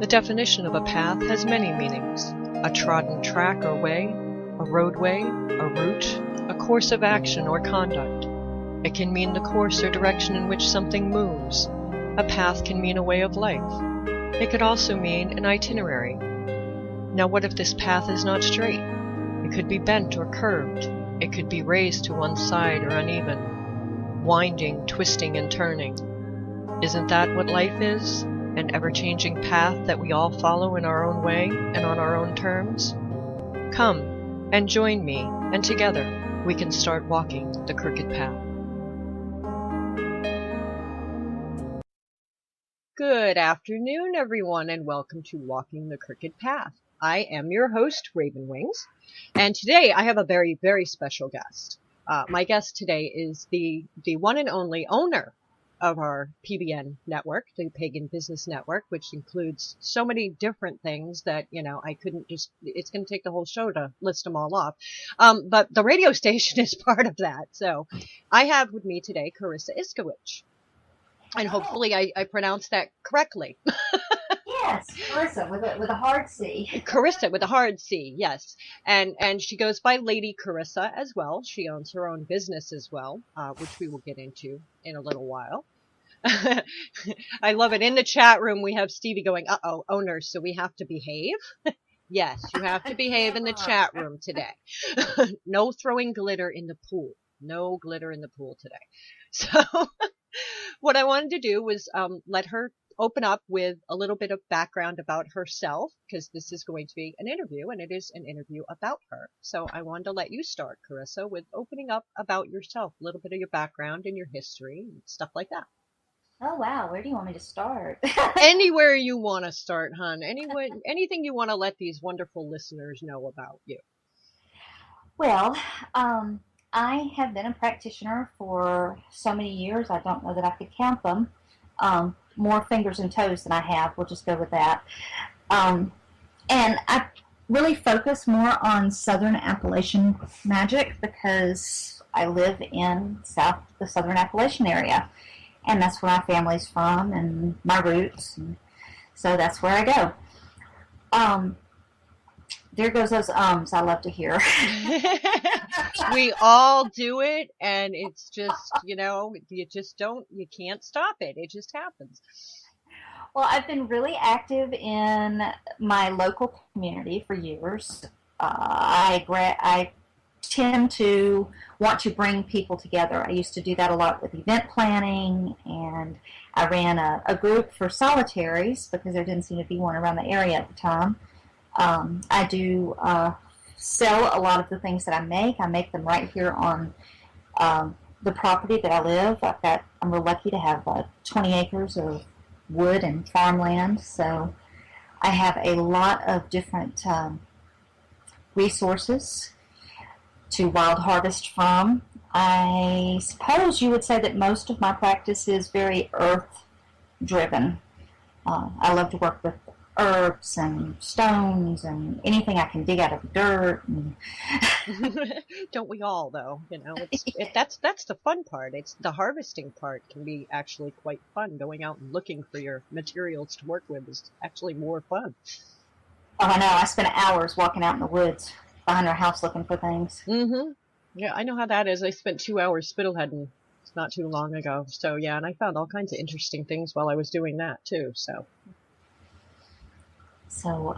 The definition of a path has many meanings: a trodden track or way, a roadway, a route, a course of action or conduct. It can mean the course or direction in which something moves. A path can mean a way of life. It could also mean an itinerary. Now, what if this path is not straight? It could be bent or curved. It could be raised to one side or uneven, winding, twisting, and turning. Isn't that what life is? An ever-changing path that we all follow in our own way and on our own terms? Come and join me, and together we can start walking the crooked path. Good afternoon, everyone, and welcome to Walking the Crooked Path. I am your host, Raven Wings, and today I have a very, very special guest. My guest today is the one and only owner of our PBN network, the Pagan Business Network, which includes so many different things that, I couldn't it's going to take the whole show to list them all off. But the radio station is part of that. So I have with me today Charissa Iskiwitch. And hopefully I pronounced that correctly. Yes, Charissa with a hard C. Charissa with a hard C, yes. And she goes by Lady Charissa as well. She owns her own business as well, which we will get into in a little while. I love it. In the chat room, we have Stevie going, uh-oh, owners, so we have to behave? Yes, you have to behave in the chat room today. No throwing glitter in the pool. No glitter in the pool today. So what I wanted to do was let her open up with a little bit of background about herself, because this is going to be an interview, and it is an interview about her. So I wanted to let you start, Charissa, with opening up about yourself, a little bit of your background and your history and stuff like that. Oh, wow. Where do you want me to start? Anywhere you want to start, hon. Anything you want to let these wonderful listeners know about you. Well, I have been a practitioner for so many years, I don't know that I could count them. More fingers and toes than I have. We'll just go with that. And I really focus more on Southern Appalachian magic because I live in the Southern Appalachian area. And that's where my family's from and my roots. And so that's where I go. There goes those ums I love to hear. We all do it, and it's just, you can't stop it. It just happens. Well, I've been really active in my local community for years. I tend to want to bring people together. I used to do that a lot with event planning, and I ran a group for solitaries because there didn't seem to be one around the area at the time. I do sell a lot of the things that I make. I make them right here on the property that I live. I'm real lucky to have 20 acres of wood and farmland, so I have a lot of different resources to wild harvest from. I suppose you would say that most of my practice is very earth-driven. I love to work with herbs and stones and anything I can dig out of dirt. Don't we all, though? That's the fun part. It's the harvesting part can be actually quite fun. Going out and looking for your materials to work with is actually more fun. Oh, I know. I spent hours walking out in the woods behind our house looking for things. Mm-hmm. Yeah, I know how that is. I spent 2 hours spittleheading not too long ago. So, yeah, and I found all kinds of interesting things while I was doing that, too. So,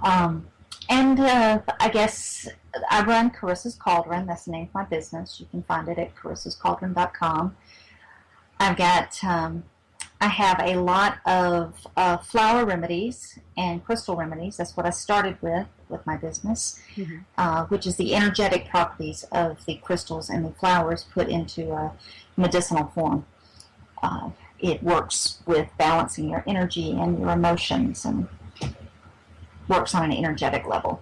I guess I run Charissa's Cauldron. That's the name of my business. You can find it at charissascauldron.com. I have a lot of flower remedies and crystal remedies. That's what I started with my business, which is the energetic properties of the crystals and the flowers put into a medicinal form. It works with balancing your energy and your emotions and works on an energetic level.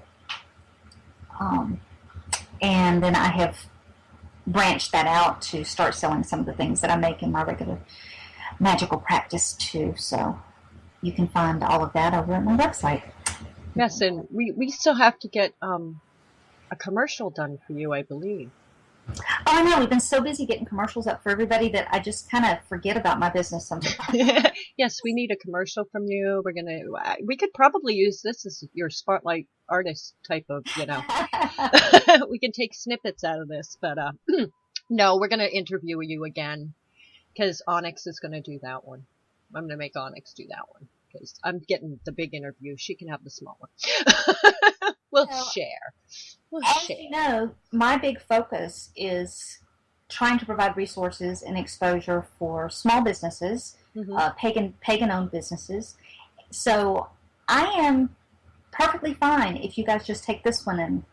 And then I have branched that out to start selling some of the things that I make in my regular magical practice too. So you can find all of that over at my website. Yes, and we still have to get a commercial done for you, I believe. Oh, I know. We've been so busy getting commercials up for everybody that I just kind of forget about my business sometimes. Yes, we need a commercial from you. We could probably use this as your spotlight artist type of, we can take snippets out of this, but no, we're gonna interview you again because Onyx is gonna do that one. I'm gonna make Onyx do that one because I'm getting the big interview. She can have the small one. We'll Well, share. We'll as share. you know, my big focus is trying to provide resources and exposure for small businesses, Hmm. pagan owned businesses. So I am perfectly fine if you guys just take this one and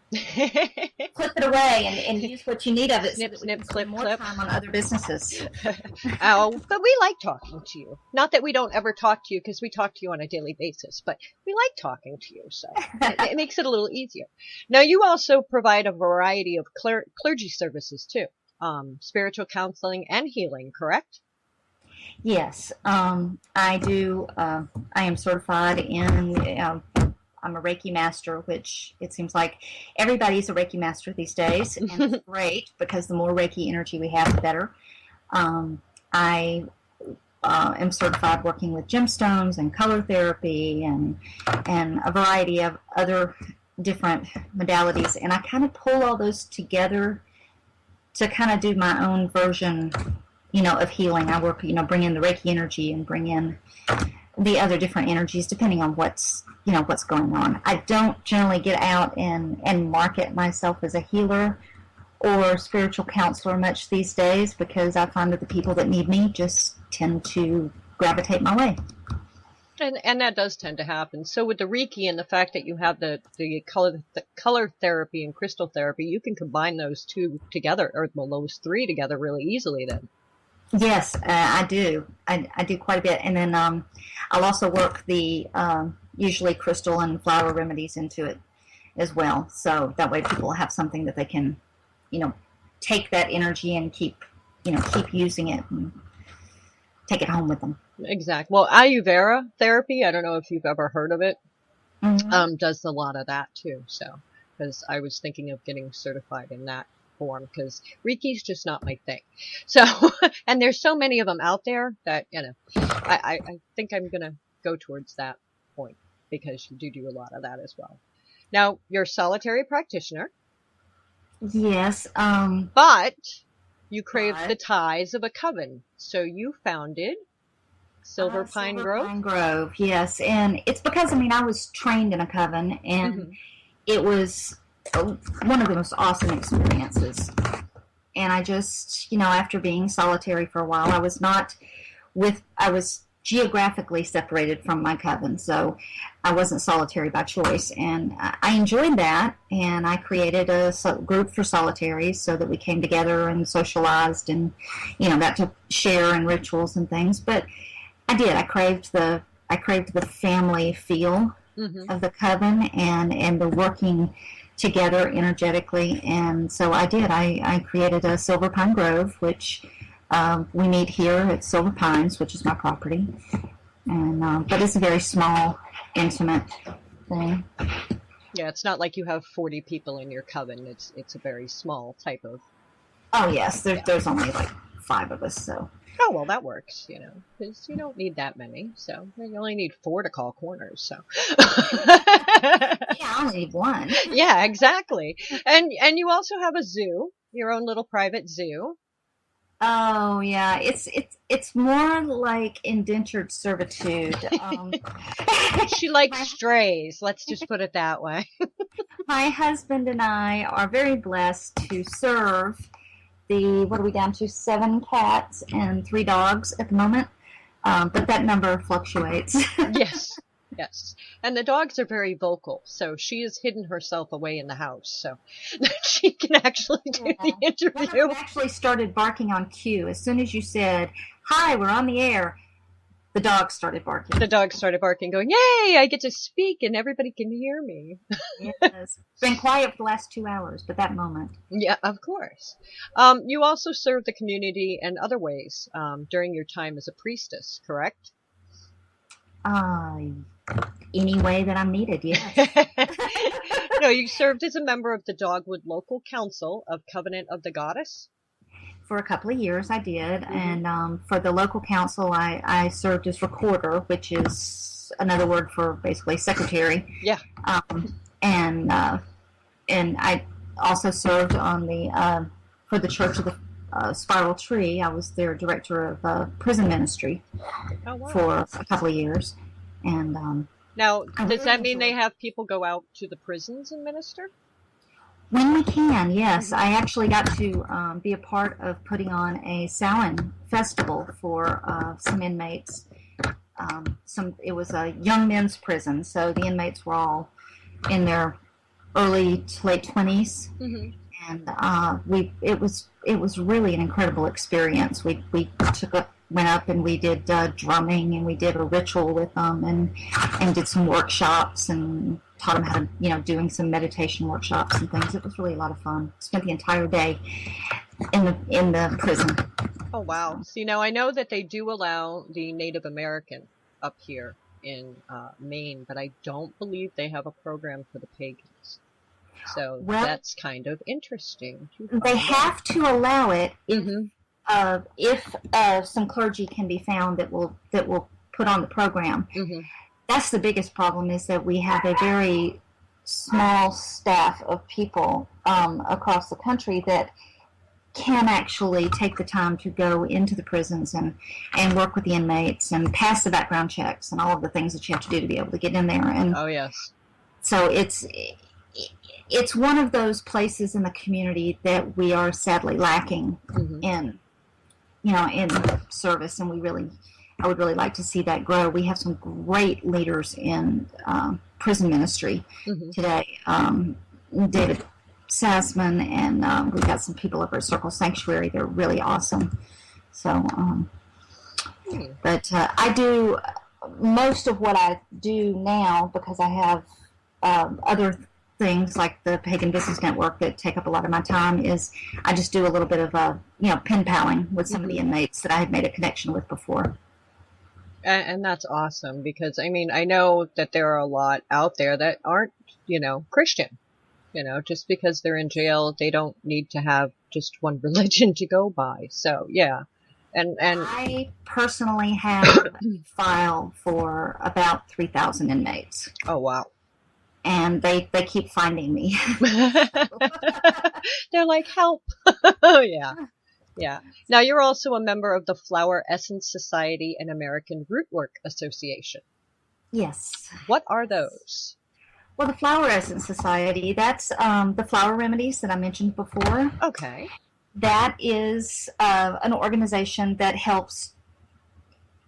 clip it away and use what you need of it so Snip, that we snip, can spend clip, more clip. time on other businesses. Oh, but we like talking to you. Not that we don't ever talk to you because we talk to you on a daily basis, but we like talking to you, so it makes it a little easier. Now, you also provide a variety of clergy services too, spiritual counseling and healing, correct? Yes, I do. I am certified in. I'm a Reiki master, which it seems like everybody's a Reiki master these days, and it's great because the more Reiki energy we have, the better. I am certified working with gemstones and color therapy and a variety of other different modalities, and I kind of pull all those together to kind of do my own version, of healing. I work, bring in the Reiki energy and bring in the other different energies depending on what's going on. I don't generally get out and market myself as a healer or spiritual counselor much these days because I find that the people that need me just tend to gravitate my way. And that does tend to happen. So with the Reiki and the fact that you have the color therapy and crystal therapy, you can combine those two together, or well, those three together really easily then. Yes, I do. I do quite a bit, and then I'll also work the usually crystal and flower remedies into it as well. So that way, people have something that they can, you know, take that energy and keep using it and take it home with them. Exactly. Well, Ayurveda therapy, I don't know if you've ever heard of it, Mm-hmm. does a lot of that too. So, because I was thinking of getting certified in that form, because Reiki's just not my thing. So, and there's so many of them out there that, I think I'm going to go towards that point because you do a lot of that as well. Now, you're a solitary practitioner, Yes, but you crave the but ties of a coven. So you founded Silver Pine Silver Grove. Pine Grove, yes, and it's because I was trained in a coven, and Hmm. it was one of the most awesome experiences. And I just, after being solitary for a while, I was geographically separated from my coven, so I wasn't solitary by choice. And I enjoyed that, and I created a group for solitaries so that we came together and socialized and, got to share in rituals and things. But I did. I craved the family feel Hmm. of the coven and the working together energetically. And so I did. I created a Silver Pine Grove, which we meet here at Silver Pines, which is my property. And but it's a very small, intimate thing. Yeah, it's not like you have 40 people in your coven. It's a very small type of, Oh yes, there's yeah. there's only like five of us, so Oh, well, that works, because you don't need that many. So you only need four to call corners. So yeah, I only need one. yeah, exactly. And you also have a zoo, your own little private zoo. Oh yeah, it's more like indentured servitude. She likes My strays. Let's just put it that way. my husband and I are very blessed to serve what are we down to? 7 cats and 3 dogs at the moment. But that number fluctuates. Yes, yes. And the dogs are very vocal, so she has hidden herself away in the house so that she can actually do the Yeah. One of them interview. actually started barking on cue. As soon as you said, "Hi, we're on the air," the dog started barking. The dog started barking, going, "Yay! I get to speak, and everybody can hear me." Yes. It's been quiet for the last 2 hours, but that moment. Yeah, of course. You also serve the community in other ways during your time as a priestess, correct? Uh, any way that I'm needed, yes. No, you served as a member of the Dogwood Local Council of Covenant of the Goddess. For a couple of years, I did, Mm-hmm. and for the local council, I served as recorder, which is another word for basically secretary. Yeah. And I also served on the for the Church of the Spiral Tree. I was their director of prison ministry Oh, wow. for a couple of years, and Now, I does really that mean they enjoyed. have people go out to the prisons and minister? When we can, yes. Mm-hmm. I actually got to be a part of putting on a Samhain festival for some inmates. It was a young men's prison, so the inmates were all in their early to late 20s, Mm-hmm. and it was really an incredible experience. We went up and we did drumming, and we did a ritual with them, and did some workshops and taught them how to, doing some meditation workshops and things. It was really a lot of fun. Spent the entire day in the prison. Oh, wow. See, now I know that they do allow the Native American up here in Maine, but I don't believe they have a program for the pagans. So Well, that's kind of interesting to they find out. have to allow it Mm-hmm. if some clergy can be found that will put on the program. Mm-hmm. That's the biggest problem, is that we have a very small staff of people across the country that can actually take the time to go into the prisons and work with the inmates and pass the background checks and all of the things that you have to do to be able to get in there. And Oh, yes. so it's one of those places in the community that we are sadly lacking Mm-hmm. in service, and I would really like to see that grow. We have some great leaders in prison ministry Mm-hmm. today. David Sassman, and we've got some people over at Circle Sanctuary. They're really awesome. So, but I do most of what I do now, because I have other things like the Pagan Business Network that take up a lot of my time, is I just do a little bit of pen paling with some of the inmates that I had made a connection with before. And that's awesome, because I mean, I know that there are a lot out there that aren't, Christian. Just because they're in jail, they don't need to have just one religion to go by. So, yeah. And I personally have a file for about 3,000 inmates, oh, wow. and they keep finding me. They're like, help. Oh, yeah. Yeah. Now, you're also a member of the Flower Essence Society and American Rootwork Association. Yes. What are those? Well, the Flower Essence Society, that's the flower remedies that I mentioned before. Okay. That is an organization that helps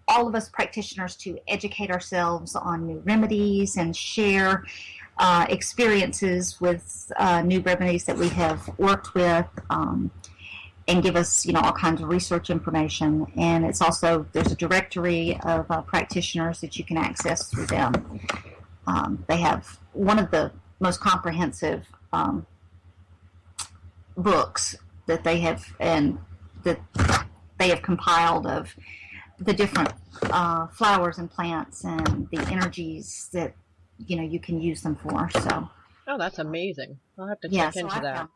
all of us practitioners to educate ourselves on new remedies and share experiences with new remedies that we have worked with, and give us, all kinds of research information. And it's also, there's a directory of practitioners that you can access through them. They have one of the most comprehensive books that they have, and that they have compiled, of the different flowers and plants and the energies that you can use them for. So, Oh, that's amazing. I'll have to check into that.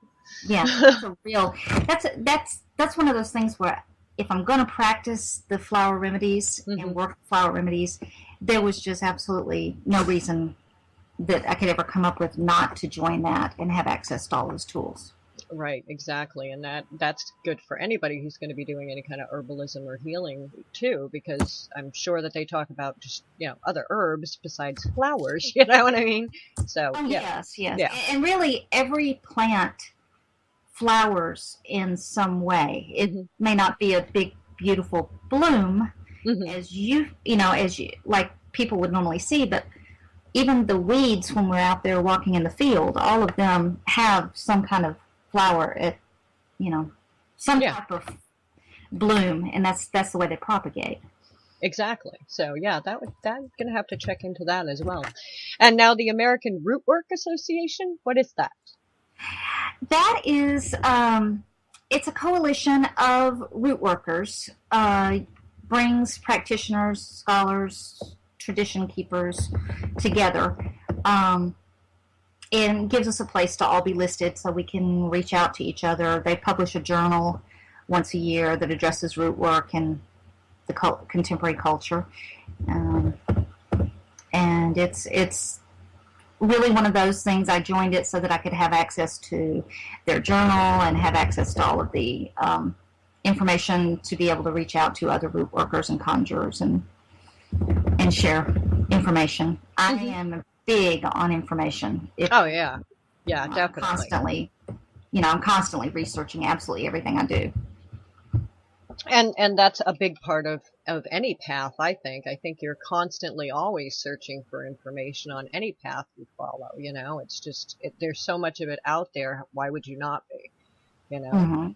That's a real. That's one of those things where, if I'm going to practice the flower remedies and work with flower remedies, there was just absolutely no reason that I could ever come up with not to join that and have access to all those tools. Right, exactly. And that's good for anybody who's going to be doing any kind of herbalism or healing too, because I'm sure that they talk about just, other herbs besides flowers, you know what I mean? So, yeah. Yes. Yeah. And really, every plant flowers in some way. It may not be a big, beautiful bloom as you like people would normally see, but even the weeds, when we're out there walking in the field, all of them have some kind of flower at, some type of bloom, and that's the way they propagate. Exactly. So yeah, that's gonna have to check into that as well. And now the American Rootwork Association, what is that? That is, it's a coalition of root workers, brings practitioners, scholars tradition keepers together. And gives us a place to all be listed so we can reach out to each other. They publish a journal once a year that addresses root work and the contemporary culture. And it's really one of those things. I joined it so that I could have access to their journal and have access to all of the information to be able to reach out to other root workers and conjurers and share information. I am big on information. Definitely. I'm constantly researching absolutely everything I do. And that's a big part of any path, I think. I think you're constantly always searching for information on any path you follow, It's just, there's so much of it out there. Why would you not be, Mm-hmm.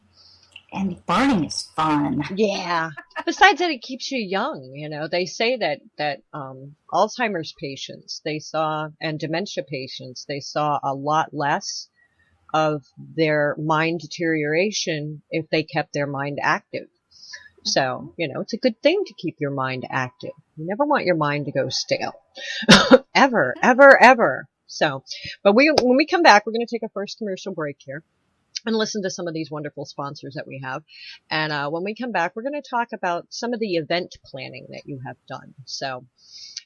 And learning is fun. Yeah. Besides that, it keeps you young, They say that Alzheimer's patients, and dementia patients, they saw a lot less of their mind deterioration if they kept their mind active. So, it's a good thing to keep your mind active. You never want your mind to go stale. Ever, ever, ever. So, but when we come back, we're going to take a first commercial break here and listen to some of these wonderful sponsors that we have. And when we come back, we're going to talk about some of the event planning that you have done. So,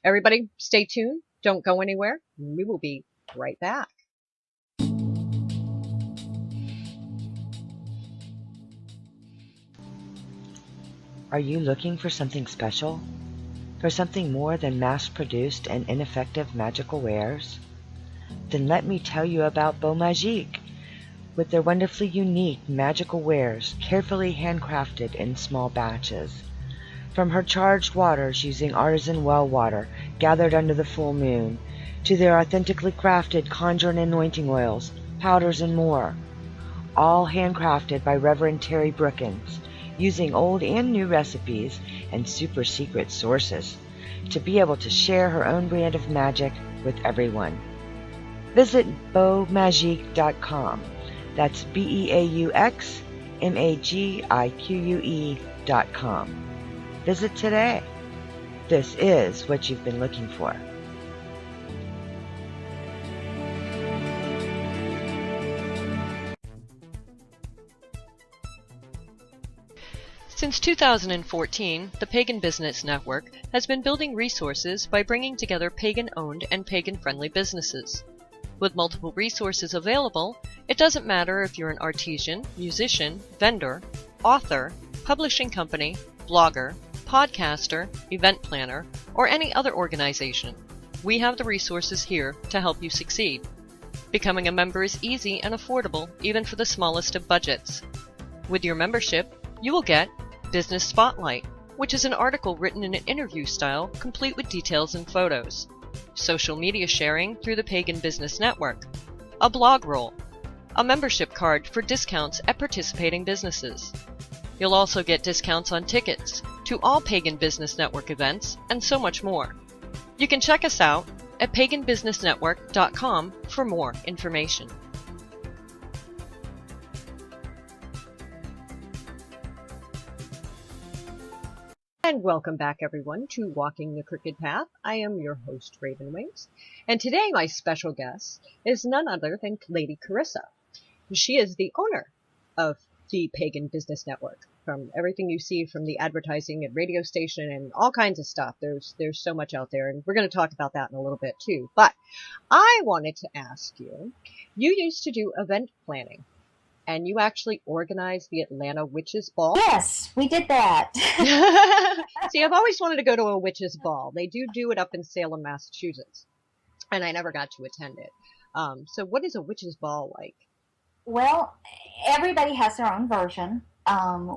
everybody, stay tuned. Don't go anywhere. We will be right back. Are you looking for something special? For something more than mass-produced and ineffective magical wares? Then let me tell you about Beau Magique, with their wonderfully unique magical wares carefully handcrafted in small batches. From her charged waters using artisan well water gathered under the full moon, to their authentically crafted conjure and anointing oils, powders, and more. All handcrafted by Reverend Terry Brookins, using old and new recipes and super secret sources to be able to share her own brand of magic with everyone. Visit beaumagique.com. That's BEAUXMAGIQUE.com. Visit today. This is what you've been looking for. Since 2014, the Pagan Business Network has been building resources by bringing together pagan-owned and pagan-friendly businesses. With multiple resources available, it doesn't matter if you're an artisan, musician, vendor, author, publishing company, blogger, podcaster, event planner, or any other organization. We have the resources here to help you succeed. Becoming a member is easy and affordable, even for the smallest of budgets. With your membership, you will get Business Spotlight, which is an article written in an interview style, complete with details and photos. Social media sharing through the Pagan Business Network. A blog roll. A membership card for discounts at participating businesses. You'll also get discounts on tickets to all Pagan Business Network events, and so much more. You can check us out at paganbusinessnetwork.com for more information. And welcome back, everyone, to Walking the Crooked Path. I am your host, Ravenwings. And today my special guest is none other than Lady Charissa. She is the owner of the Pagan Business Network. From everything you see from the advertising and radio station and all kinds of stuff, there's so much out there. And we're going to talk about that in a little bit, too. But I wanted to ask you, you used to do event planning. And you actually organized the Atlanta Witches Ball? Yes, we did that. See, I've always wanted to go to a witches' ball. They do it up in Salem, Massachusetts. And I never got to attend it. So what is a witches' ball like? Well, everybody has their own version.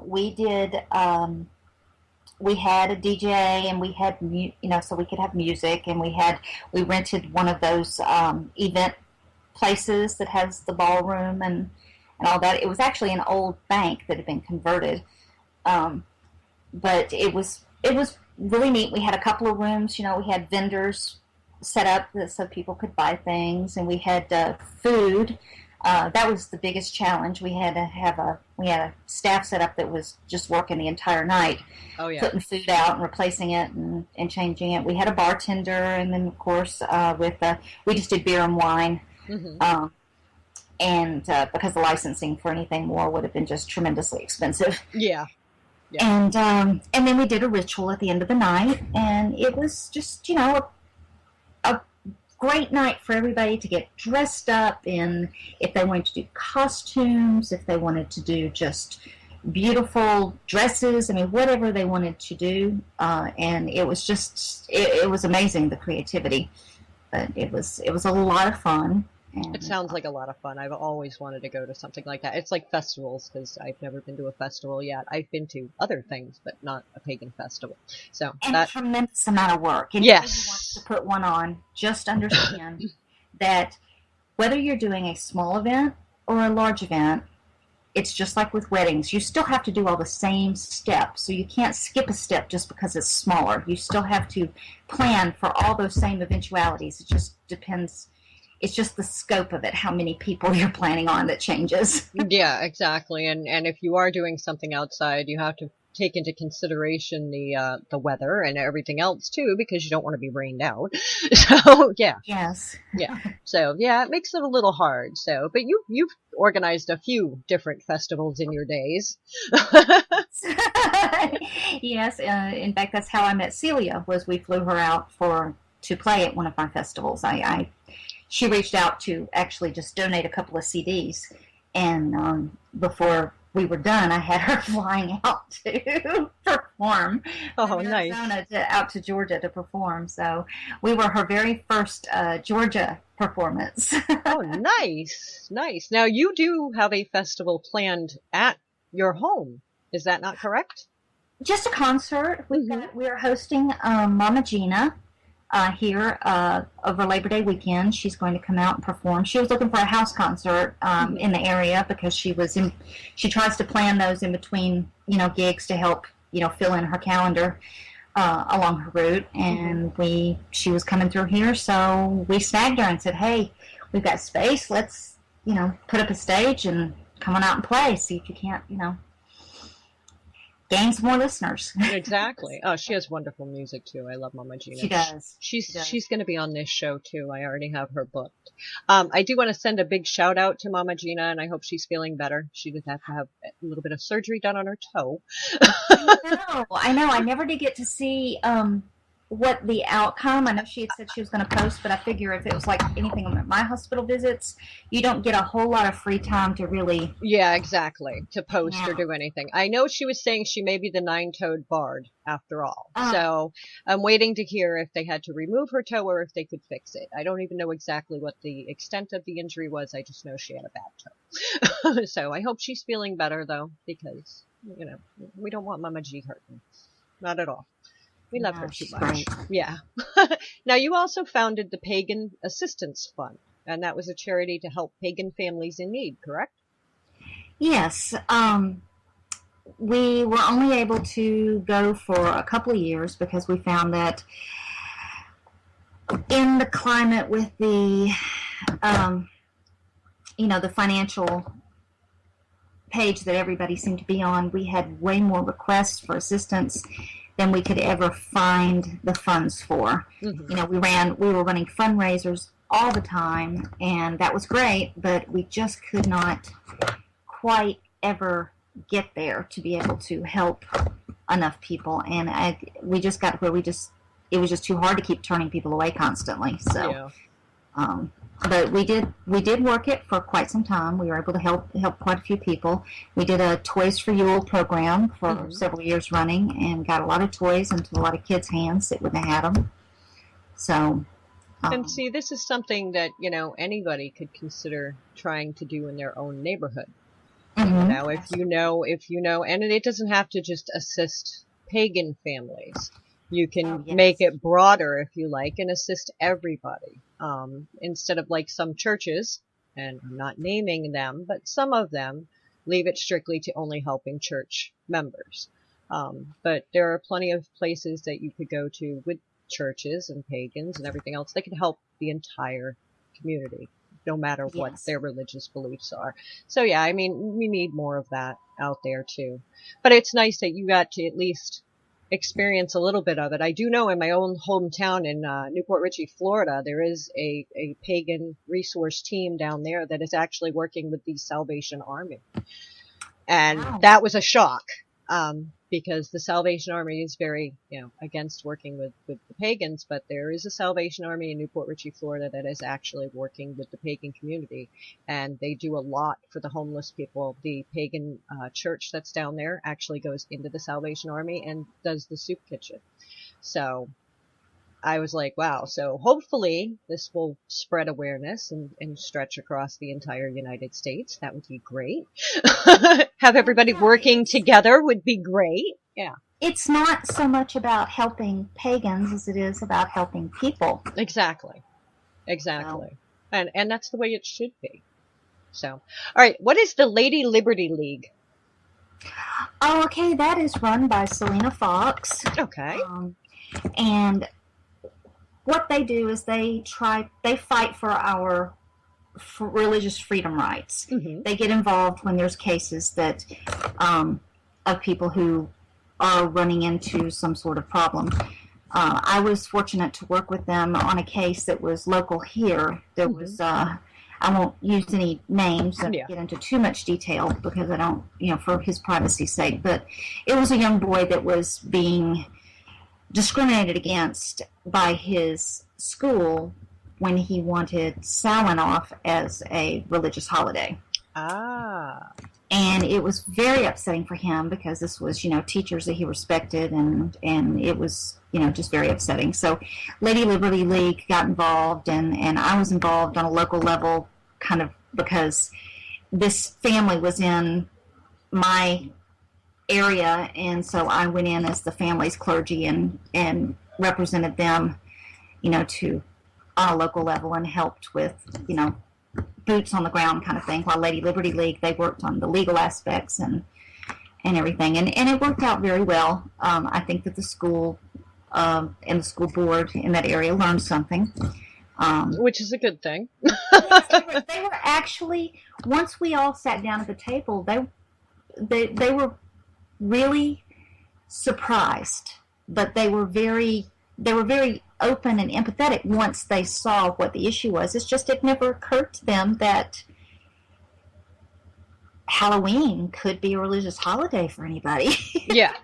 We had a DJ and we had, so we could have music, and we rented one of those event places that has the ballroom and all that. It was actually an old bank that had been converted, but it was really neat. We had a couple of rooms. We had vendors set up so people could buy things, and we had food. that was the biggest challenge. We had a staff set up that was just working the entire night, Oh yeah. putting food out and replacing it and changing it. We had a bartender, and then of course we just did beer and wine, Hmm. and because the licensing for anything more would have been just tremendously expensive. Yeah. Yeah. And then we did a ritual at the end of the night, and it was just a great night for everybody to get dressed up in, if they wanted to do costumes, if they wanted to do just beautiful dresses, I mean, whatever they wanted to do. And it was just, it was amazing, the creativity. But it was a lot of fun. It And sounds like a lot of fun. I've always wanted to go to something like that. It's like festivals, because I've never been to a festival yet. I've been to other things, but not a pagan festival. So and a that, tremendous amount of work. Anybody who wants to yes. put one on, just understand that whether you're doing a small event or a large event, it's just like with weddings. You still have to do all the same steps. So you can't skip a step just because it's smaller. You still have to plan for all those same eventualities. It just depends. It's just the scope of it, how many people you're planning on, that changes. Yeah, exactly. And if you are doing something outside, you have to take into consideration the weather and everything else too, because you don't want to be rained out. So yeah, Yes. yeah. So yeah, it makes it a little hard. So, but you've organized a few different festivals in your days. Yes. In fact, that's how I met Celia. Was we flew her out to play at one of my festivals. She reached out to actually just donate a couple of CDs, and before we were done, I had her flying out to perform Oh, from nice. Arizona out to Georgia to perform. So we were her very first Georgia performance. Oh, nice, nice. Now you do have a festival planned at your home. Is that not correct? Just a concert. Hmm. We are hosting Mama Gina here over Labor Day weekend. She's going to come out and perform. She was looking for a house concert Hmm. in the area because she tries to plan those in between, gigs to help, fill in her calendar along her route. Hmm. And she was coming through here, so we snagged her and said, "Hey, we've got space. Let's, put up a stage and come on out and play. See if you can't, gain some more listeners." Exactly. Oh, she has wonderful music too. I love Mama She Gina. does. She She's does. going to be on this show too. I already have her booked. I do want to send a big shout out to Mama Gina, and I hope she's feeling better. She did have to have a little bit of surgery done on her toe. I know. I know. I never did get to see what the outcome. I know she had said she was going to post, but I figure if it was like anything at my hospital visits, you don't get a whole lot of free time to really. Yeah, exactly. To post or Yeah. do anything. I know she was saying she may be the nine-toed bard after all. Uh, So I'm waiting to hear if they had to remove her toe or if they could fix it. I don't even know exactly what the extent of the injury was. I just know she had a bad toe. So I hope she's feeling better though, because, we don't want Mama G hurting. Not at all. We love her no, too she's much. great. Yeah. Now, you also founded the Pagan Assistance Fund, and that was a charity to help pagan families in need, correct? Yes. We were only able to go for a couple of years because we found that in the climate with um, the financial page that everybody seemed to be on, we had way more requests for assistance than we could ever find the funds for. Hmm. We were running fundraisers all the time, and that was great, but we just could not quite ever get there to be able to help enough people. And we just got where it was just too hard to keep turning people away constantly. So, Yeah. um, but we did work it for quite some time. We were able to help quite a few people. We did a Toys for Yule program for Hmm. several years running, and got a lot of toys into a lot of kids' hands that wouldn't have had them. So, And um, see, this is something that, anybody could consider trying to do in their own neighborhood. If you know, and it doesn't have to just assist pagan families. You oh can make yes, it broader if you like and assist everybody. Instead of like some churches, and I'm not naming them, but some of them leave it strictly to only helping church members. But there are plenty of places that you could go to with churches and pagans and everything else. They can help the entire community. no matter what Yes. their religious beliefs are. So yeah, I mean, we need more of that out there too. But it's nice that you got to at least experience a little bit of it. I do know in my own hometown in Newport Richey, Florida, there is a pagan resource team down there that is actually working with the Salvation Army. And Wow. that was a shock, because the Salvation Army is very, against working with the pagans, but there is a Salvation Army in Newport Richey, Florida that is actually working with the pagan community, and they do a lot for the homeless people. The pagan church that's down there actually goes into the Salvation Army and does the soup kitchen. So I was like, wow, so hopefully this will spread awareness and stretch across the entire United States. That would be great. Have everybody working together would be great. Yeah. It's not so much about helping pagans as it is about helping people. Exactly. And that's the way it should be. So, all right, what is the Lady Liberty League? Oh, okay, that is run by Selena Fox. Okay. And what they do is they fight for our religious freedom rights. Mm-hmm. They get involved when there's cases that of people who are running into some sort of problem. I was fortunate to work with them on a case that was local here. There was, I won't use any names and get into too much detail because I don't, for his privacy's sake, but it was a young boy that was being discriminated against by his school when he wanted Samhain off as a religious holiday. Ah. And it was very upsetting for him because this was, teachers that he respected, and it was, just very upsetting. So Lady Liberty League got involved, and I was involved on a local level kind of because this family was in my area, and so I went in as the family's clergy and represented them, to on a local level and helped with, boots on the ground kind of thing. While Lady Liberty League, they worked on the legal aspects and everything, and it worked out very well. I think that the school and the school board in that area learned something, which is a good thing. they were actually, once we all sat down at the table, they were really surprised, but they were very open and empathetic once they saw what the issue was. It's just it never occurred to them that Halloween could be a religious holiday for anybody. Yeah,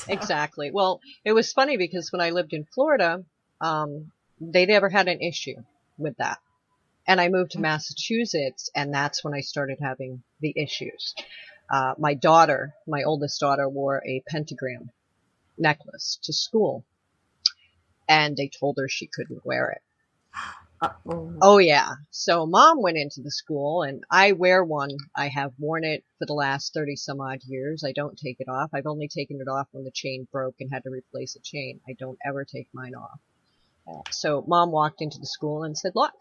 exactly. Well, it was funny because when I lived in Florida, they never had an issue with that. And I moved to Massachusetts, and that's when I started having the issues. My oldest daughter, wore a pentagram necklace to school, and they told her she couldn't wear it. Oh yeah. So Mom went into the school, and I wear one. I have worn it for the last 30 some odd years. I don't take it off. I've only taken it off when the chain broke and had to replace a chain. I don't ever take mine off. So Mom walked into the school and said, look,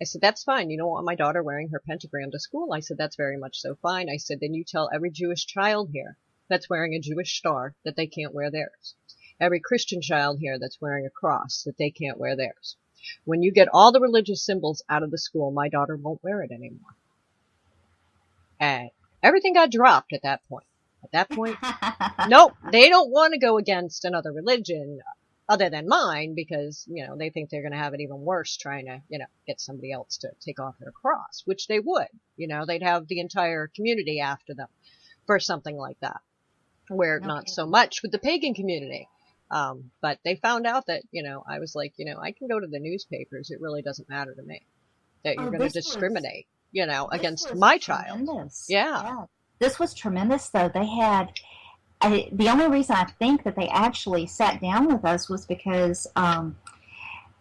I said, that's fine. You don't want my daughter wearing her pentagram to school. I said, that's very much so fine. I said, then you tell every Jewish child here that's wearing a Jewish star that they can't wear theirs. Every Christian child here that's wearing a cross that they can't wear theirs. When you get all the religious symbols out of the school, my daughter won't wear it anymore. And everything got dropped at that point. At that point, nope, they don't want to go against another religion other than mine because, they think they're going to have it even worse trying to, get somebody else to take off their cross, which they would. They'd have the entire community after them for something like that. Where not so much with the pagan community. But they found out that, I was like, I can go to the newspapers. It really doesn't matter to me that you're going to discriminate, against my child. Yeah. This was tremendous, though. They had, the only reason I think that they actually sat down with us was because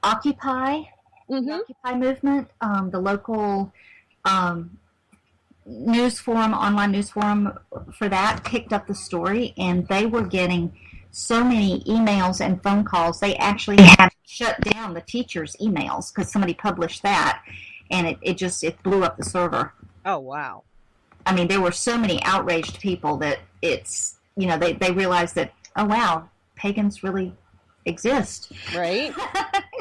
Occupy, the Occupy movement, the local news forum, online news forum for that picked up the story, and they were getting so many emails and phone calls. They actually had to shut down the teachers' emails because somebody published that, and it blew up the server. Oh, wow. I mean, there were so many outraged people that it's, they realized that, oh, wow, pagans really exist. Right?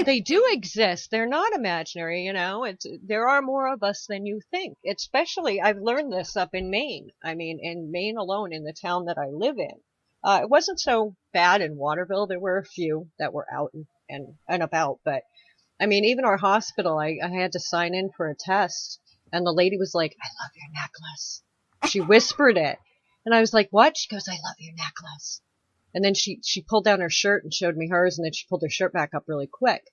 They do exist. They're not imaginary, you know. There are more of us than you think. Especially, I've learned this up in Maine. I mean, in Maine alone, in the town that I live in. It wasn't so bad in Waterville. There were a few that were out and about, but I mean, even our hospital, I had to sign in for a test, and the lady was like, "I love your necklace." She whispered it, and I was like, "What?" She goes, "I love your necklace." And then she pulled down her shirt and showed me hers, and then she pulled her shirt back up really quick.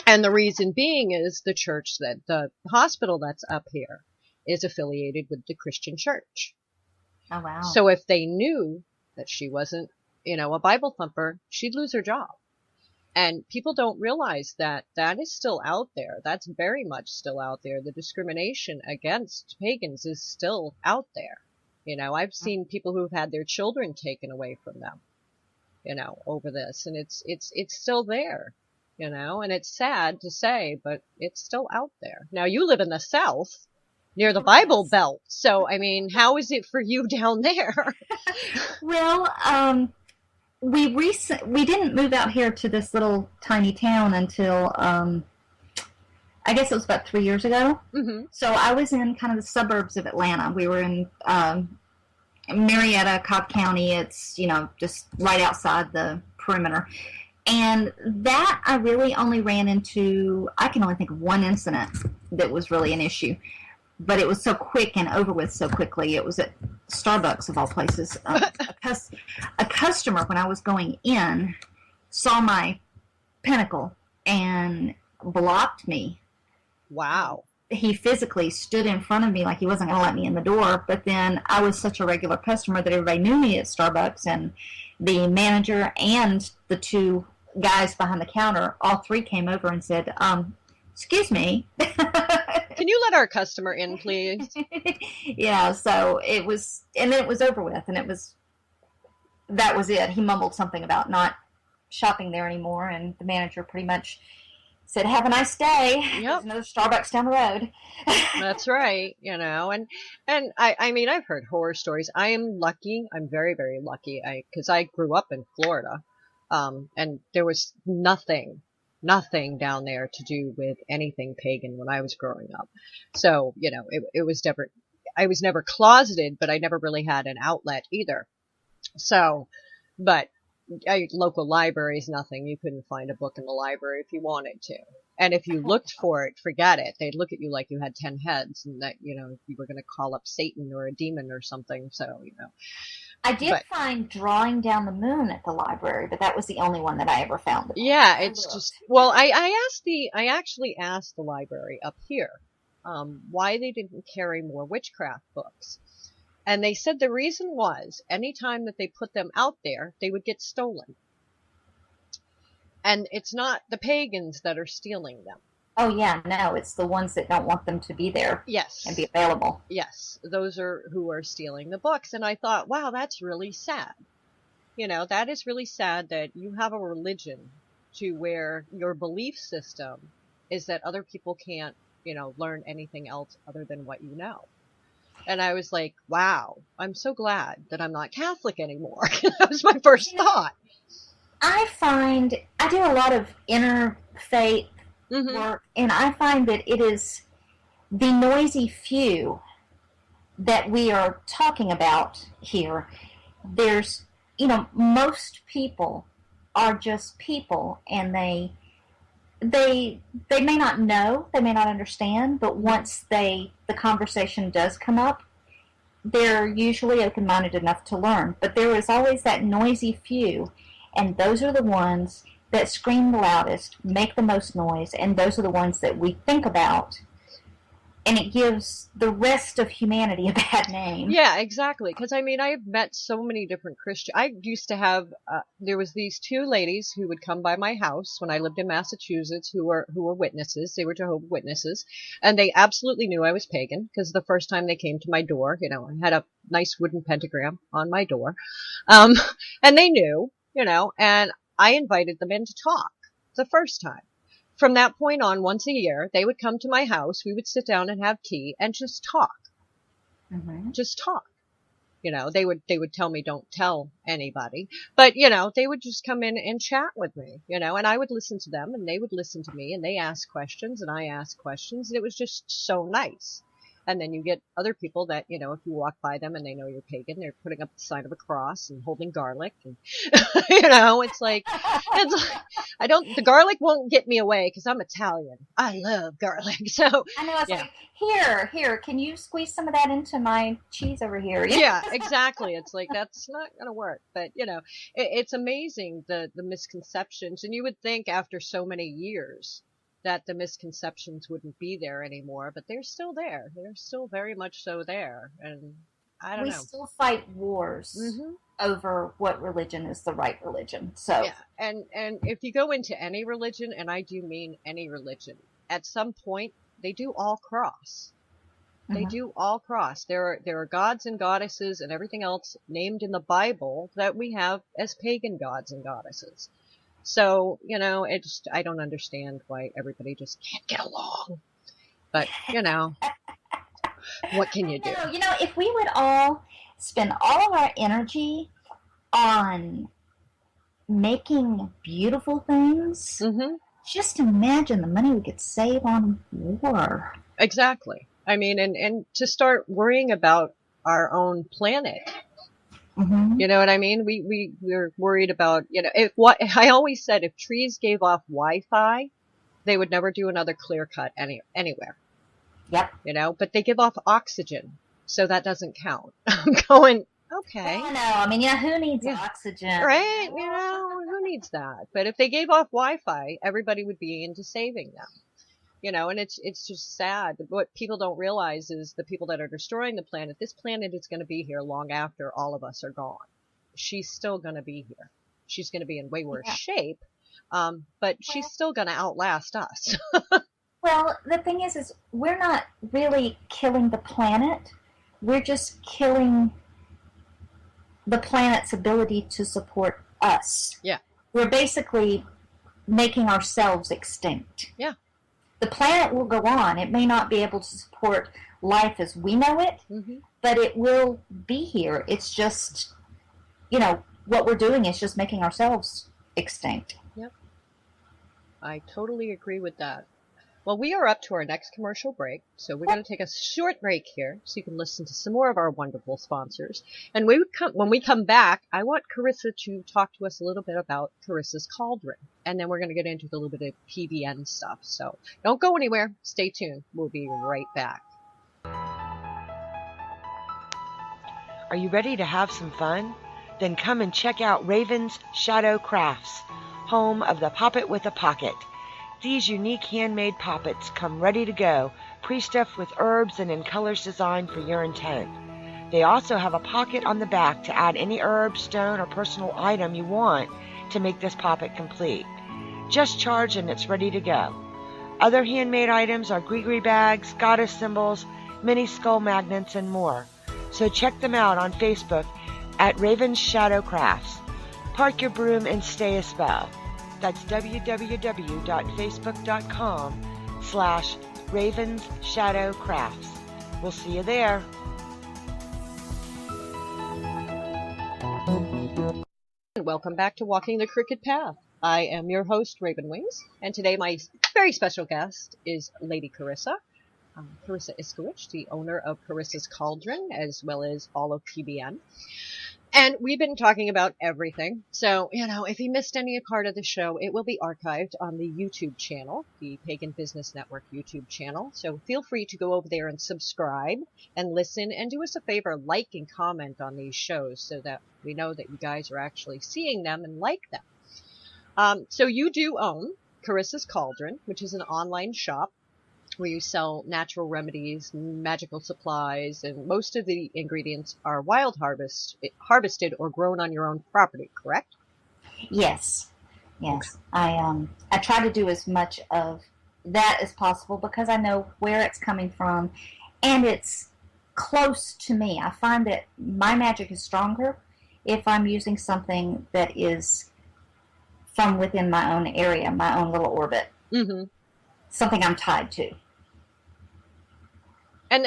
And the reason being is the hospital that's up here is affiliated with the Christian church. Oh, wow. So if they knew that she wasn't, a Bible thumper, she'd lose her job. And people don't realize that is still out there. That's very much still out there. The discrimination against pagans is still out there. I've seen people who've had their children taken away from them, over this. And it's still there, and it's sad to say, but it's still out there. Now, you live in the South near the Bible Belt. So, I mean, how is it for you down there? Well, we didn't move out here to this little tiny town until, I guess it was about 3 years ago. Mm-hmm. So I was in kind of the suburbs of Atlanta. We were in Marietta, Cobb County. It's, just right outside the perimeter. And that I really only ran into, I can only think of one incident that was really an issue. But it was so quick and over with so quickly. It was at Starbucks, of all places. A customer, when I was going in, saw my pinnacle and blocked me. Wow. He physically stood in front of me like he wasn't going to let me in the door. But then I was such a regular customer that everybody knew me at Starbucks. And the manager and the two guys behind the counter, all three came over and said, "Excuse me." Can you let our customer in, please? Yeah, so it was, and then it was over with, and that was it. He mumbled something about not shopping there anymore, and the manager pretty much said, "Have a nice day." Yep. There's another Starbucks down the road. That's right, and I mean, I've heard horror stories. I am lucky. I'm very, very lucky. Because I grew up in Florida, and there was nothing down there to do with anything pagan when I was growing up. So, it was never, I was never closeted, but I never really had an outlet either. So, but local libraries, nothing. You couldn't find a book in the library if you wanted to. And if you looked for it, forget it. They'd look at you like you had 10 heads and that, you were going to call up Satan or a demon or something. So, I did find Drawing Down the Moon at the library, but that was the only one that I ever found. Yeah, it's just, well, I actually asked the library up here, why they didn't carry more witchcraft books. And they said the reason was anytime that they put them out there, they would get stolen. And it's not the pagans that are stealing them. Oh, yeah, no, it's the ones that don't want them to be there. Yes. And be available. Yes, those are who are stealing the books. And I thought, wow, that's really sad. That is really sad that you have a religion to where your belief system is that other people can't, learn anything else other than what you know. And I was like, wow, I'm so glad that I'm not Catholic anymore. That was my first thought. I do a lot of interfaith work, and I find that it is the noisy few that we are talking about here. There's, most people are just people, and they may not know, they may not understand, but once the conversation does come up, they're usually open-minded enough to learn. But there is always that noisy few, and those are the ones that scream the loudest, make the most noise, and those are the ones that we think about. And it gives the rest of humanity a bad name. Yeah, exactly. Because, I mean, I've met so many different Christians. I used to have, there was these two ladies who would come by my house when I lived in Massachusetts who were witnesses. They were Jehovah's Witnesses. And they absolutely knew I was pagan because the first time they came to my door, I had a nice wooden pentagram on my door. And they knew, and I invited them in to talk the first time. From that point on, once a year, they would come to my house. We would sit down and have tea and just talk. Mm-hmm. Just talk. They would tell me don't tell anybody, but they would just come in and chat with me, and I would listen to them and they would listen to me, and they asked questions and I asked questions, and it was just so nice. And then you get other people that, if you walk by them and they know you're pagan, they're putting up the sign of a cross and holding garlic. And, it's like, the garlic won't get me away because I'm Italian. I love garlic. So I know, it's like, here, can you squeeze some of that into my cheese over here? Yeah, exactly. It's like, that's not going to work. But, it's amazing the misconceptions. And you would think after so many years that the misconceptions wouldn't be there anymore, but they're still there. They're still very much so there. And I don't know. We still fight wars over what religion is the right religion. So yeah, and if you go into any religion, and I do mean any religion, at some point they do all cross. They do all cross. There are gods and goddesses and everything else named in the Bible that we have as pagan gods and goddesses. So, I don't understand why everybody just can't get along. But, what can you do? If we would all spend all of our energy on making beautiful things, just imagine the money we could save on war. Exactly. I mean, and to start worrying about our own planet. You know what I mean? We're worried about, I always said if trees gave off Wi-Fi, they would never do another clear cut anywhere. Yep. But they give off oxygen, so that doesn't count. I'm going, okay. I know. I mean, who needs oxygen? Right? Who needs that? But if they gave off Wi-Fi, everybody would be into saving them. And it's just sad. What people don't realize is the people that are destroying the planet, this planet is going to be here long after all of us are gone. She's still going to be here. She's going to be in way worse shape, but she's still going to outlast us. Well, the thing is we're not really killing the planet. We're just killing the planet's ability to support us. Yeah. We're basically making ourselves extinct. Yeah. The planet will go on. It may not be able to support life as we know it, but it will be here. It's just, what we're doing is just making ourselves extinct. Yep. I totally agree with that. Well, we are up to our next commercial break, so we're going to take a short break here so you can listen to some more of our wonderful sponsors. And when we come back, I want Charissa to talk to us a little bit about Carissa's Cauldron, and then we're going to get into a little bit of PBN stuff. So don't go anywhere. Stay tuned. We'll be right back. Are you ready to have some fun? Then come and check out Raven's Shadow Crafts, home of the Poppet with a Pocket. These unique handmade poppets come ready to go, pre-stuffed with herbs and in colors designed for your intent. They also have a pocket on the back to add any herb, stone, or personal item you want to make this poppet complete. Just charge and it's ready to go. Other handmade items are gree bags, goddess symbols, mini skull magnets, and more. So check them out on Facebook at Raven's Shadow Crafts. Park your broom and stay a spell. That's www.facebook.com/Ravens Shadow Crafts. We'll see you there. Welcome back to Walking the Crooked Path. I am your host, Raven Wings, and today my very special guest is Lady Charissa. Charissa Iskiwitch, the owner of Carissa's Cauldron, as well as all of PBN. And we've been talking about everything. So, if you missed any part of the show, it will be archived on the YouTube channel, the Pagan Business Network YouTube channel. So feel free to go over there and subscribe and listen, and do us a favor, like and comment on these shows so that we know that you guys are actually seeing them and like them. So you do own Carissa's Cauldron, which is an online shop where you sell natural remedies, magical supplies, and most of the ingredients are wild harvested or grown on your own property, correct? Yes. Okay. I try to do as much of that as possible because I know where it's coming from and it's close to me. I find that my magic is stronger if I'm using something that is from within my own area, my own little orbit. Something I'm tied to. And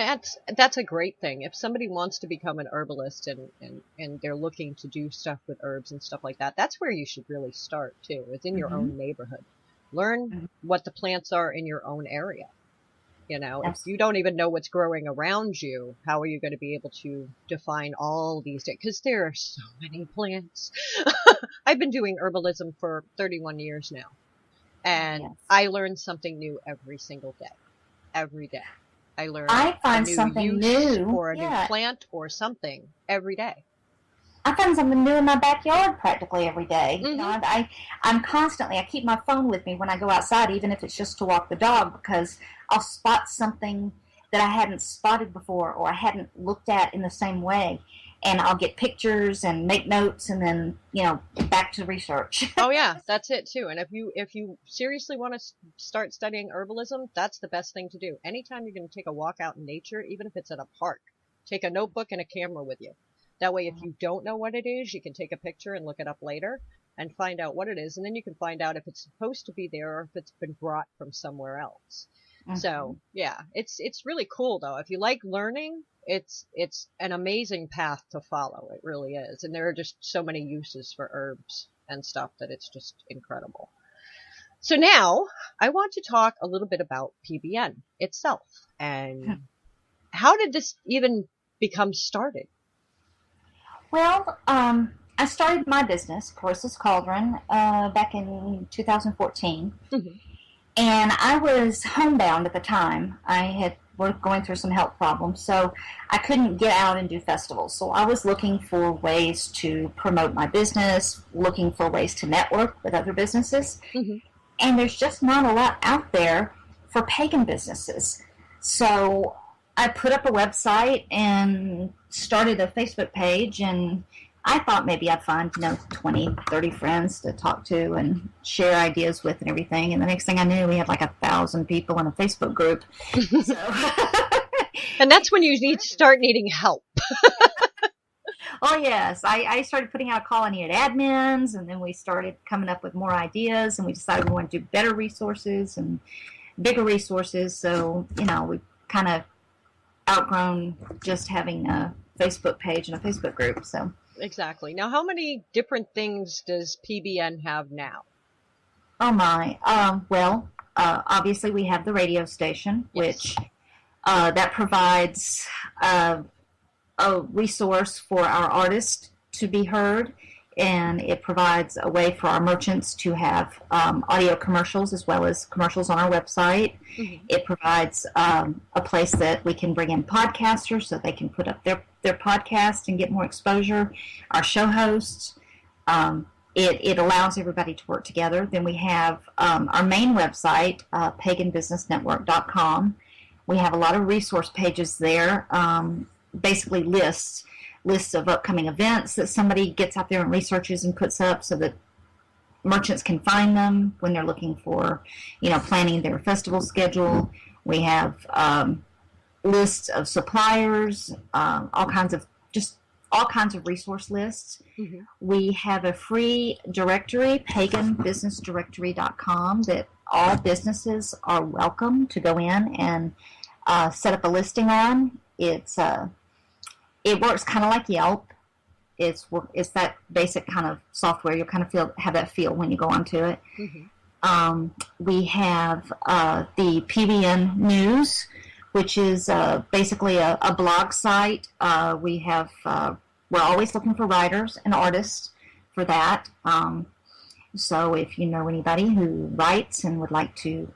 that's a great thing. If somebody wants to become an herbalist and they're looking to do stuff with herbs and stuff like that, that's where you should really start too. It's in your own neighborhood. Learn what the plants are in your own area. You know, if you don't even know what's growing around you, how are you going to be able to define all these? Because there are so many plants. I've been doing herbalism for 31 years now, and I learn something new every single day. Every day, I learn find a new something use new for a new plant or something every day. I find something new in my backyard practically every day. You know, I'm constantly, I keep my phone with me when I go outside, even if it's just to walk the dog, because I'll spot something that I hadn't spotted before or I hadn't looked at in the same way. And I'll get pictures and make notes and then, you know, back to research. Oh yeah, that's it too. And if you seriously want to start studying herbalism, that's the best thing to do. Anytime you're going to take a walk out in nature, even if it's at a park, take a notebook and a camera with you. That way, if you don't know what it is, you can take a picture and look it up later and find out what it is. And then you can find out if it's supposed to be there or if it's been brought from somewhere else. So yeah, it's really cool though. If you like learning, it's an amazing path to follow. It really is. And there are just so many uses for herbs and stuff that it's just incredible. So now I want to talk a little bit about PBN itself and how did this even become started? Well, I started my business, Charissa's Cauldron, back in 2014. And I was homebound at the time. I was going through some health problems, so I couldn't get out and do festivals. So I was looking for ways to promote my business, looking for ways to network with other businesses. And there's just not a lot out there for pagan businesses. So I put up a website and started a Facebook page, and I thought maybe I'd find, 20, 30 friends to talk to and share ideas with and everything. And the next thing I knew, we had like 1,000 people in a Facebook group. So. And that's when you start needing help. Oh, yes. I started putting out a call. I needed admins, and then we started coming up with more ideas, and we decided we wanted to do better resources and bigger resources. So, we kind of outgrown just having a Facebook page and a Facebook group. So exactly. Now, how many different things does PBN have now? Oh my. Well, obviously we have the radio station, which that provides a resource for our artists to be heard, and it provides a way for our merchants to have audio commercials as well as commercials on our website. It provides a place that we can bring in podcasters so they can put up their podcast and get more exposure. Our show hosts. It allows everybody to work together. Then we have our main website, paganbusinessnetwork.com. We have a lot of resource pages there, basically lists of upcoming events that somebody gets out there and researches and puts up so that merchants can find them when they're looking for, planning their festival schedule. We have lists of suppliers, all kinds of resource lists. We have a free directory, paganbusinessdirectory.com, that all businesses are welcome to go in and set up a listing on. It works kind of like Yelp. It's that basic kind of software. You'll kind of have that feel when you go onto it. We have the PBN News, which is basically a blog site. We're always looking for writers and artists for that. So if you know anybody who writes and would like to,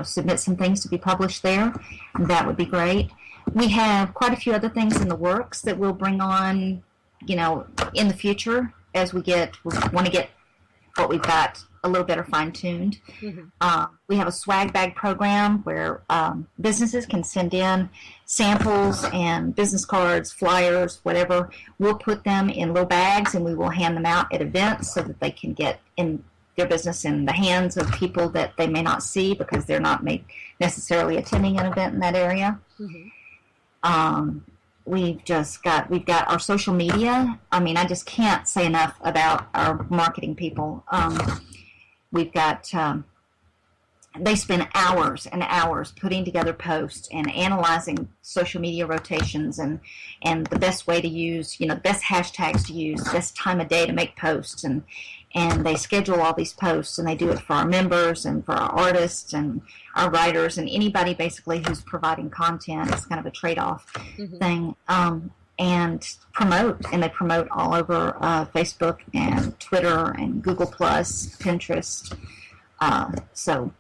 submit some things to be published there, that would be great. We have quite a few other things in the works that we'll bring on, in the future as we want to get what we've got a little better fine-tuned. We have a swag bag program where businesses can send in samples and business cards, flyers, whatever. We'll put them in little bags and we will hand them out at events so that they can get in their business in the hands of people that they may not see because they're not necessarily attending an event in that area. We've got our social media. I mean, I just can't say enough about our marketing people. We've got they spend hours and hours putting together posts and analyzing social media rotations and the best way to use, the best hashtags to use, best time of day to make posts. And they schedule all these posts, and they do it for our members and for our artists and our writers and anybody basically who's providing content. It's kind of a trade-off thing. And they promote all over Facebook and Twitter and Google Plus, Pinterest. So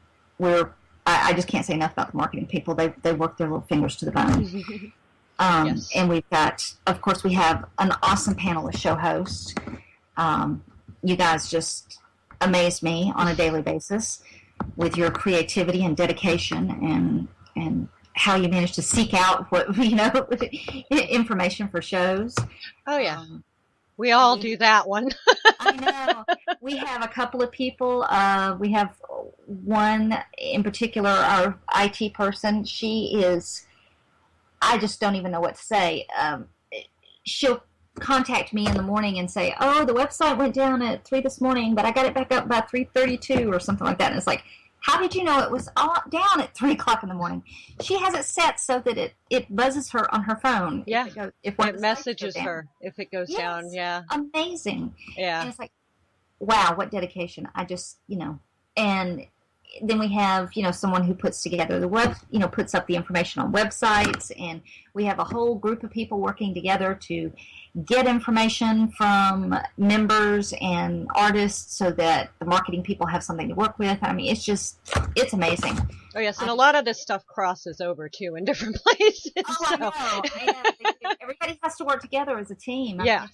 I just can't say enough about the marketing people. They work their little fingers to the bone. Yes. And we've got, of course, we have an awesome panel of show hosts. You guys just amaze me on a daily basis with your creativity and dedication and how you manage to seek out information for shows. Oh yeah. We all do that one. I know. We have a couple of people. We have one in particular, our IT person. She is, I just don't even know what to say. She'll contact me in the morning and say, oh, the website went down at 3 this morning, but I got it back up by 3:32 or something like that. And it's like, how did you know it was all down at 3 o'clock in the morning? She has it set so that it buzzes her on her phone. Yeah. If it messages her if it goes down. Yeah. Amazing. Yeah. And it's like, wow, what dedication. I just, and then we have, someone who puts together the web, puts up the information on websites. And we have a whole group of people working together to get information from members and artists so that the marketing people have something to work with. I mean, it's amazing. Oh, yes. And a lot of this stuff crosses over, too, in different places. Oh, I know. Everybody has to work together as a team. Yeah.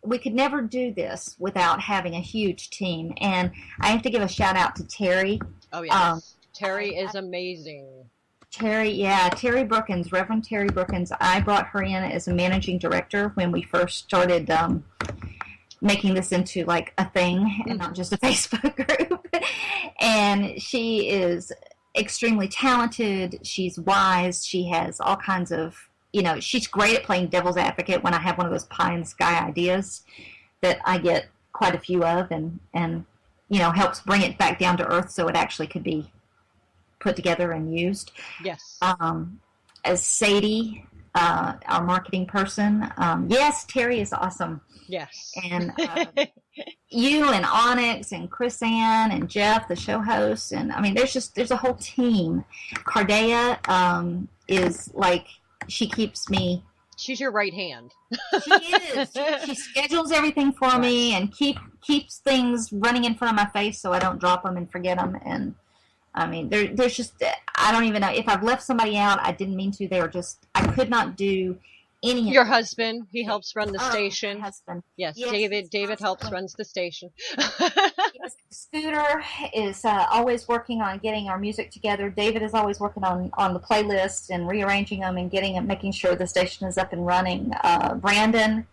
We could never do this without having a huge team. And I have to give a shout out to Terry. Oh, yes. Terry is amazing. Terry Brookins, Reverend Terry Brookins. I brought her in as a managing director when we first started making this into like a thing and not just a Facebook group. And she is extremely talented. She's wise. She has all kinds of, she's great at playing devil's advocate when I have one of those pie in the sky ideas that I get quite a few of and helps bring it back down to earth so it actually could be put together and used. Yes. As Sadie, our marketing person. Yes, Terry is awesome. Yes. And you and Onyx and Chris Ann and Jeff, the show host. And I mean, there's a whole team. Cardea is like, she keeps me. She's your right hand. She is. She schedules everything for me and keeps things running in front of my face so I don't drop them and forget them. And I mean, there's just, I don't even know. If I've left somebody out, I didn't mean to. They were just, I could not do any of Your husband, he helps run the station. My husband. Yes, David helps runs the station. Yes, Scooter is always working on getting our music together. David is always working on the playlist and rearranging them and making sure the station is up and running. Brandon,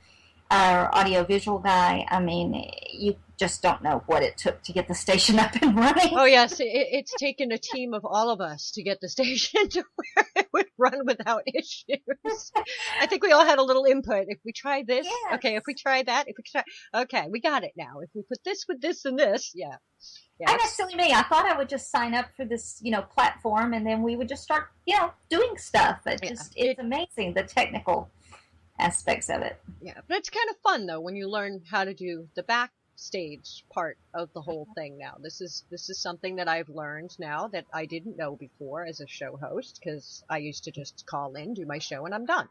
our audiovisual guy, I mean, you just don't know what it took to get the station up and running. Oh, yes. It's taken a team of all of us to get the station to where it would run without issues. I think we all had a little input. If we try this, Yes. okay. If we try that, okay, we got it now. If we put this with this and this, yeah. I know, silly me. I thought I would just sign up for this, platform, and then we would just start, doing stuff. It's amazing, the technical aspects of it. Yeah, but it's kind of fun though when you learn how to do the backstage part of the whole thing. Now this is something that I've learned now that I didn't know before as a show host, because I used to just call in, do my show, and I'm done.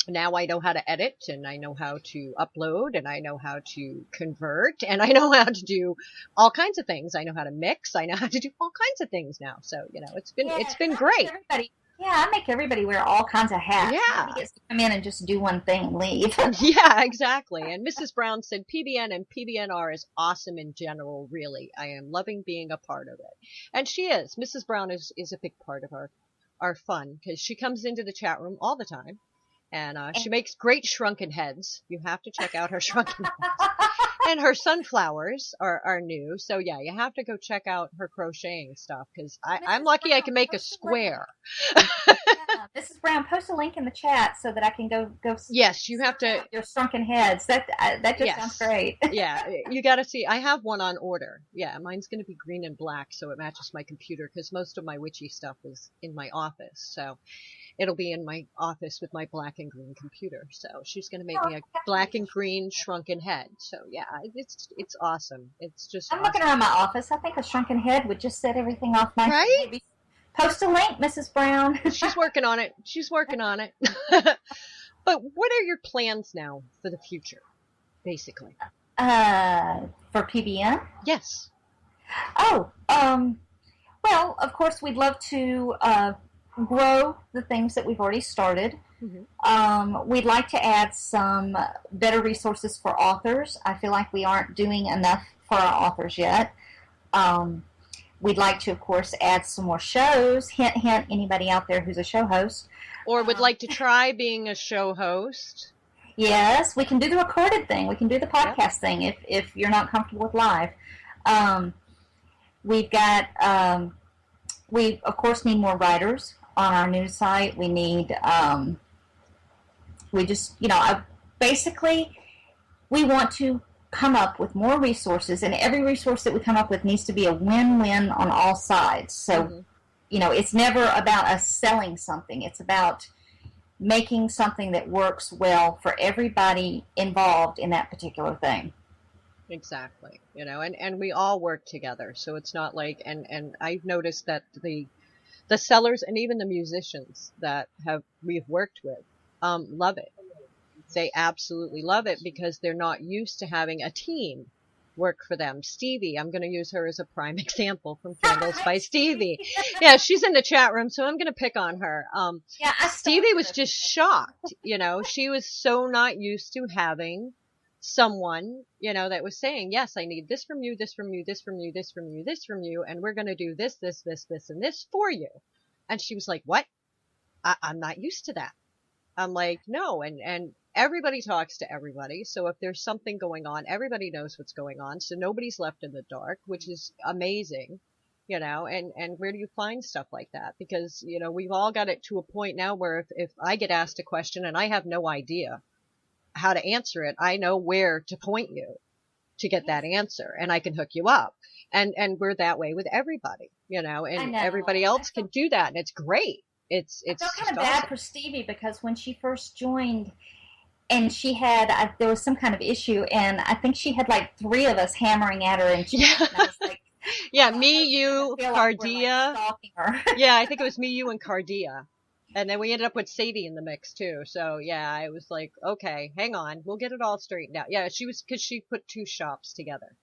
Now I know how to edit, and I know how to upload, and I know how to convert, and I know how to do all kinds of things. I know how to mix. I know how to do all kinds of things now. So it's been great. I make everybody wear all kinds of hats. Yeah. Nobody gets to come in and just do one thing and leave. Yeah, exactly. And Mrs. Brown said PBN and PBNR is awesome in general, really. I am loving being a part of it. And she is. Mrs. Brown is a big part of our fun, because she comes into the chat room all the time. And she makes great shrunken heads. You have to check out her shrunken heads. And her sunflowers are new. So yeah, you have to go check out her crocheting stuff because I'm Mrs. lucky I Brown, can make a post a link. square. Yeah, Mrs. Brown, post a link in the chat so that I can go Yes, you have to. your shrunken heads. That just sounds Yes. great. Yeah, you got to see. I have one on order. Yeah, mine's going to be green and black so it matches my computer because most of my witchy stuff is in my office. So it'll be in my office with my black and green computer. So she's going to make me a black and green shrunken head. So yeah, it's awesome. It's just I'm awesome. looking around my office. I think a shrunken head would just set everything off nicely. Right? Maybe post a link, Mrs. Brown. She's working on it. She's working on it. But what are your plans now for the future, basically? For PBN? Yes. Oh, well, of course, we'd love to grow the things that we've already started. Mm-hmm. We'd like to add some better resources for authors. I feel like we aren't doing enough for our authors yet. We'd like to, of course, add some more shows. Hint, hint, anybody out there who's a show host. Or would like to try being a show host. Yes, we can do the recorded thing. We can do the podcast thing if you're not comfortable with live. We've got, we, of course, need more writers on our news site. We need, we just, basically, we want to come up with more resources, and every resource that we come up with needs to be a win-win on all sides. So, it's never about us selling something. It's about making something that works well for everybody involved in that particular thing. Exactly. And we all work together. So it's not like, and I've noticed that the sellers and even the musicians that we've worked with, love it. They absolutely love it because they're not used to having a team work for them. Stevie, I'm going to use her as a prime example from Candles by Stevie. Yeah, she's in the chat room, so I'm going to pick on her. Stevie was just shocked. She was so not used to having someone, that was saying, yes, I need this from you, this from you, this from you, this from you, this from you, and we're going to do this, this, this, this, and this for you. And she was like, what? I'm not used to that. I'm like, no, and everybody talks to everybody. So if there's something going on, everybody knows what's going on. So nobody's left in the dark, which is amazing, and where do you find stuff like that? Because, we've all got it to a point now where if I get asked a question and I have no idea how to answer it, I know where to point you to get that answer, and I can hook you up. And we're that way with everybody, and everybody else can do that. And it's great. It's I felt kind of bad for Stevie because when she first joined, and she had there was some kind of issue, and I think she had like 3 of us hammering at her, and and I was like, yeah, me, you, Cardia. Like Yeah, I think it was me, you, and Cardia, and then we ended up with Sadie in the mix too. So yeah, I was like, okay, hang on, we'll get it all straightened out. Yeah, because she put 2 shops together,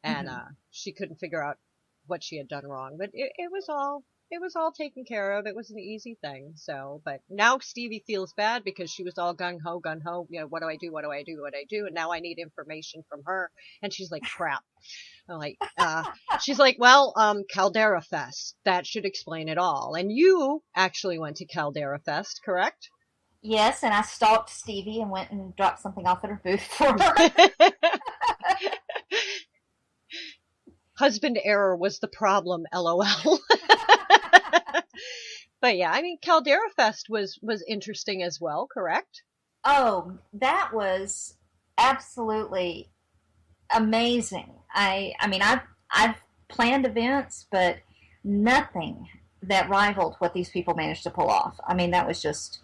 and she couldn't figure out what she had done wrong, but it was all taken care of. It was an easy thing. So, but now Stevie feels bad because she was all gung ho. What do I do? What do I do? What do I do? And now I need information from her. And she's like, crap. I'm like, she's like, well, Caldera Fest. That should explain it all. And you actually went to Caldera Fest, correct? Yes, and I stalked Stevie and went and dropped something off at her booth for her. Husband error was the problem, LOL. But yeah, I mean, Caldera Fest was interesting as well, correct? Oh, that was absolutely amazing. I mean, I've planned events, but nothing that rivaled what these people managed to pull off. I mean, that was just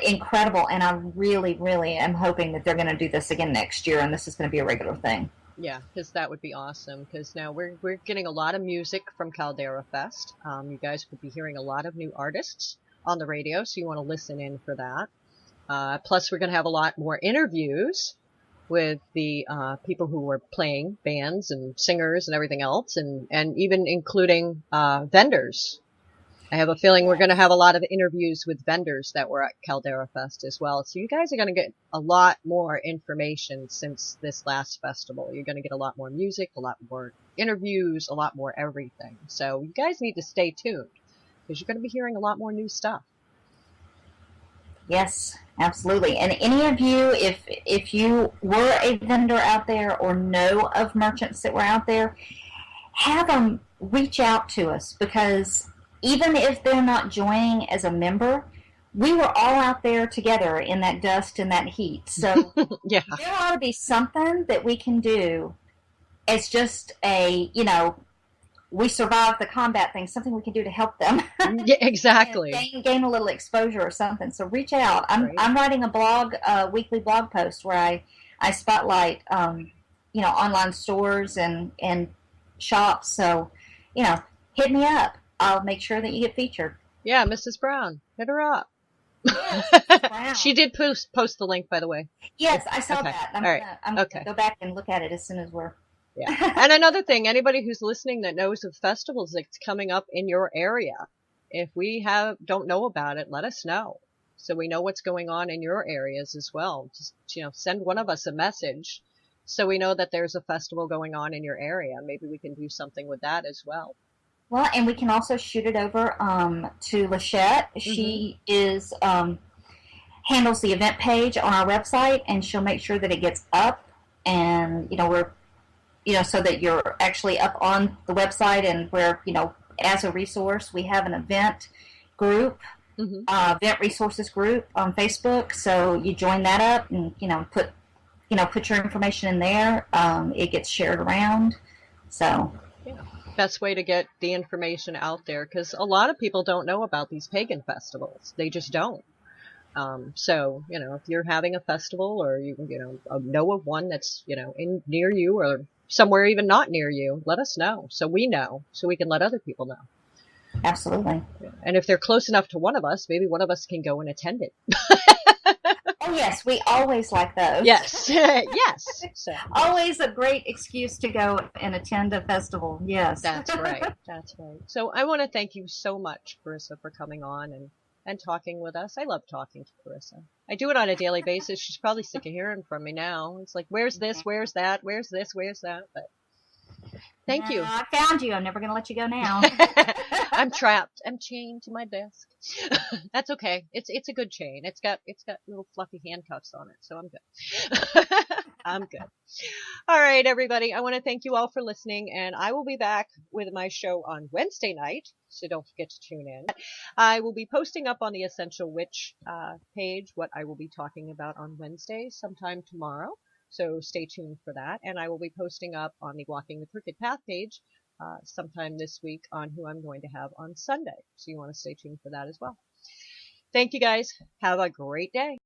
incredible, and I really, really am hoping that they're going to do this again next year, and this is going to be a regular thing. Yeah, because that would be awesome. Because now we're getting a lot of music from Caldera Fest. You guys will be hearing a lot of new artists on the radio, so you want to listen in for that. Plus, we're going to have a lot more interviews with the people who were playing bands and singers and everything else, and even including vendors. I have a feeling we're going to have a lot of interviews with vendors that were at Caldera Fest as well. So you guys are going to get a lot more information since this last festival. You're going to get a lot more music, a lot more interviews, a lot more everything. So you guys need to stay tuned because you're going to be hearing a lot more new stuff. Yes, absolutely. And any of you, if you were a vendor out there or know of merchants that were out there, have them reach out to us, because even if they're not joining as a member, we were all out there together in that dust and that heat. So Yeah. there ought to be something that we can do as just a, we survived the combat thing, something we can do to help them. Yeah, exactly. Gain a little exposure or something. So reach out. I'm writing a blog, weekly blog post where I spotlight, online stores and shops. So, hit me up. I'll make sure that you get featured. Yeah, Mrs. Brown, hit her up. Brown. She did post the link, by the way. Yes, I saw Okay. that. All right. I'm gonna go back and look at it as soon as we're. Yeah. And another thing, anybody who's listening that knows of festivals that's coming up in your area, if we don't know about it, let us know, so we know what's going on in your areas as well. Just, send one of us a message so we know that there's a festival going on in your area. Maybe we can do something with that as well. Well, and we can also shoot it over to Lachette. She is handles the event page on our website, and she'll make sure that it gets up, and we're so that you're actually up on the website, and where as a resource, we have an event group, event resources group on Facebook. So you join that up, and put your information in there. It gets shared around. So. Yeah. Best way to get the information out there, because a lot of people don't know about these pagan festivals. They just don't. So, if you're having a festival, or you know of one that's, near you, or somewhere even not near you, let us know, so we know, so we can let other people know. Absolutely. And if they're close enough to one of us, maybe one of us can go and attend it. Oh, yes, we always like those. Yes. Yes. So, always a great excuse to go and attend a festival. Yes. That's right. That's right. So I want to thank you so much, Charissa, for coming on and talking with us. I love talking to Charissa. I do it on a daily basis. She's probably sick of hearing from me now. It's like, where's this? Where's that? Where's this? Where's that? But thank you. I found you. I'm never going to let you go now. I'm trapped. I'm chained to my desk. That's okay. It's a good chain. It's got little fluffy handcuffs on it, so I'm good. I'm good. All right, everybody. I want to thank you all for listening, and I will be back with my show on Wednesday night, so don't forget to tune in. I will be posting up on the Essential Witch page what I will be talking about on Wednesday sometime tomorrow, so stay tuned for that. And I will be posting up on the Walking the Crooked Path page sometime this week on who I'm going to have on Sunday, so you want to stay tuned for that as well. Thank you, guys. Have a great day.